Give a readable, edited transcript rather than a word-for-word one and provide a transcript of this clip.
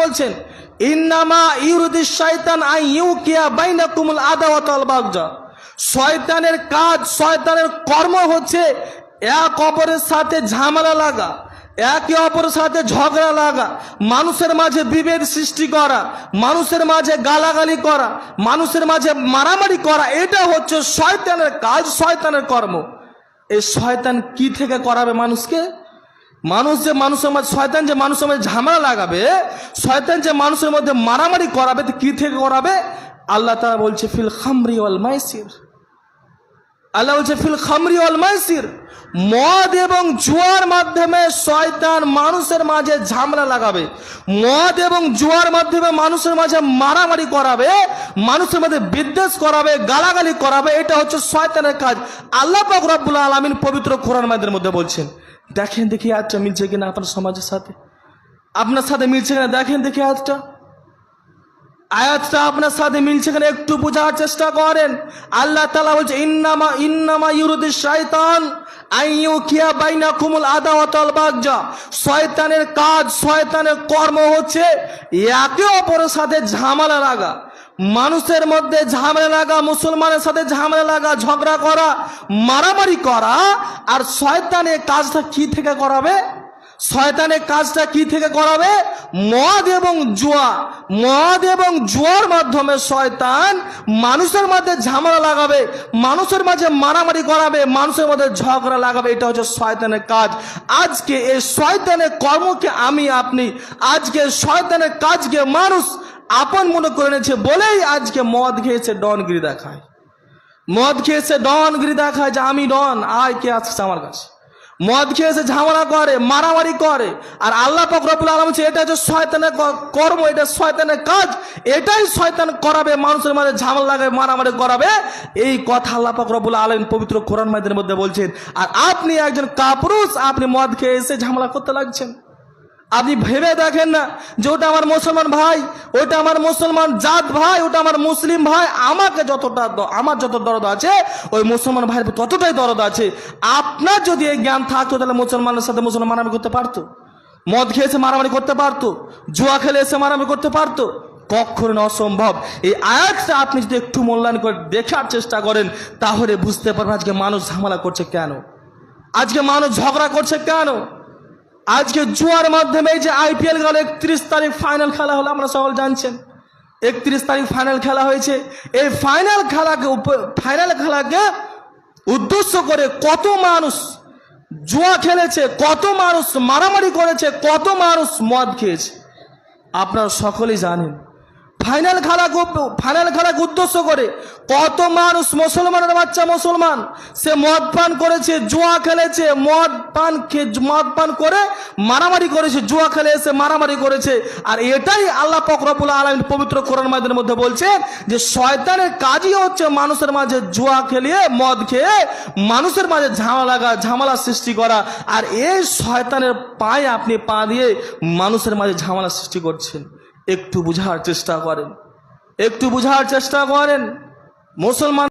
বলছেন, ইন্নামা ইউরিদিশ শাইতান আন ইউকিয়া বাইনাকুমুল আদাওয়াতা ওয়াল বাগদা। শয়তানের কাজ, শয়তানের কর্ম হচ্ছে এক অপরের সাথে ঝামেলা লাগা, একে অপরের সাথে ঝগড়া লাগা, মানুষের মাঝে বিভেদ সৃষ্টি করা, মানুষের মাঝে গালাগালি করা, মানুষের মাঝে মারামারি করা। এটা হচ্ছে শয়তানের কাজ, শয়তানের কর্ম। এই শয়তান কি থেকে করাবে মানুষকে? মানুষের মধ্যে শয়তান যে মানুষের মধ্যে ঝামেলা লাগাবে, শয়তান যে মানুষের মধ্যে মারামারি করাবে, তো কি থেকে করাবে? আল্লাহ তাআলা বলছে ফিল খামরি ওয়াল মাইসির। আল্লাহ বলছে ফিল খামরি ওয়াল মাইসির, মদ এবং জুয়ার মাধ্যমে শয়তান মানুষের মাঝে ঝামেলা লাগাবে, মদ এবং জুয়ার মাধ্যমে মানুষের মাঝে মারামারি করাবে, মানুষের মধ্যে বিদ্বেষ করাবে, গালাগালি করাবে। এটা হচ্ছে শয়তানের কাজ। আল্লাহ পাক রব্বুল আলামিন পবিত্র কোরআন মাজিদের মধ্যে বলছেন। দেখেন দেখি আজটা মিলছে কিনা আপনার সমাজের সাথে, আপনার সাথে মিলছে কিনা দেখেন দেখি আয়াতটা আপনার সাথে মিলছে কিনা একটু বোঝার চেষ্টা করেন। আল্লাহ তাআলা বলছে ইন্নামা ইউরিদিশ শাইতান আন ইউকিয়া বাইনাকুমুল আদাওয়াতা ওয়াল বাগদা। শয়তানের কাজ, শয়তানের কর্ম হচ্ছে একে অপরের সাথে ঝামেলা লাগা, মানুষের মধ্যে ঝামেলা লাগা, মুসলমানের সাথে ঝামেলা লাগা, ঝগড়া করা, মারামারি করা। আর শয়তানের কাজটা কি থেকে করাবে? শয়তানের কাজটা কি থেকে করাবে? মদ এবং জুয়া, মদ এবং জুয়ার মাধ্যমে শয়তান মানুষের মধ্যে ঝামেলা লাগাবে, মানুষের মাঝে মারামারি করাবে, মানুষের মধ্যে ঝগড়া লাগাবে। এটা হচ্ছে শয়তানের কাজ। আজকে এই শয়তানের কর্মকে আপনি আজকে শয়তানের কাজকে মানুষ আপন মনে করে নিয়েছে বলেই আজকে মদ খেয়েছে ডনগিরি দেখায়, মদ খেয়েছে ডনগিরি দেখায় যে আমি ডন, আয় কে আসছে আমার কাছে। মদ খেয়েছে ঝামেলা করে, মারামারি করে। আর আল্লাহ পাক রব্বুল আলামিন বলছে এটা হচ্ছে শয়তানের কর্ম, এটা শয়তানের কাজ, এটাই শয়তান করাবে, মানুষের মাঝে ঝামেলা লাগাবে, মারামারি করাবে। এই কথা আল্লাহ পাক রব্বুল আলামিন পবিত্র কোরআন মাজিদের মধ্যে বলছেন। আর আপনি একজন কাপুরুষ, আপনি মদ খেয়ে এসে ঝামেলা করতে লাগছেন। আপনি ভেবে দেখেন না যে ওটা আমার মুসলমান ভাই, ওটা আমার মুসলমান জাত ভাই, ওটা আমার মুসলিম ভাই, আমাকে আমার যত দরদ আছে ওই মুসলমান ভাইয়ের ততটাই দরদ আছে। আপনার যদি এই জ্ঞান থাকতো তাহলে মুসলমানের সাথে মুসলমান মারামারি করতে পারতো? মদ খেয়েছে মারামারি করতে পারতো? জুয়া খেলে এসে মারামারি করতে পারতো? কখনো অসম্ভব। এই আয়াতটা আপনি যদি একটু মূল্যায়ন করে দেখার চেষ্টা করেন তাহলে বুঝতে পারবেন আজকে মানুষ ঝামেলা করছে কেন, আজকে মানুষ ঝগড়া করছে কেন। আজকে জুয়ার মাধ্যমে যে আইপিএল গেল, 31 তারিখ ফাইনাল খেলা হলো, আমরা সকল জানছেন 31 তারিখ ফাইনাল খেলা হয়েছে। এই ফাইনাল খেলাকে উদ্দেশ্য করে কত মানুষ জুয়া খেলেছে, কত মানুষ মারামারি করেছে, কত মানুষ মদ খেয়েছে, আপনারা সকলেই জানেন। ফাইনাল খেলাকে উদ্দেশ্য করে কত মানুষ, মুসলমানের বাচ্চা মুসলমান, সে মদ পান করেছে, জুয়া খেলেছে, মদ পান করে মারামারি করেছে, জুয়া খেলে এসে মারামারি করেছে। আর এটাই আল্লাহ পাক রব্বুল আলামিন পবিত্র কোরআন মাজিদের মধ্যে বলছেন যে শয়তানের কাজই হচ্ছে মানুষের মাঝে জুয়া খেলিয়ে, মদ খেয়ে মানুষের মাঝে ঝামেলা সৃষ্টি করা। আর এই শয়তানের পায়ে আপনি পা দিয়ে মানুষের মাঝে ঝামেলা সৃষ্টি করছেন। একটু বুঝার চেষ্টা করেন, একটু বুঝার চেষ্টা করেন। মুসলমান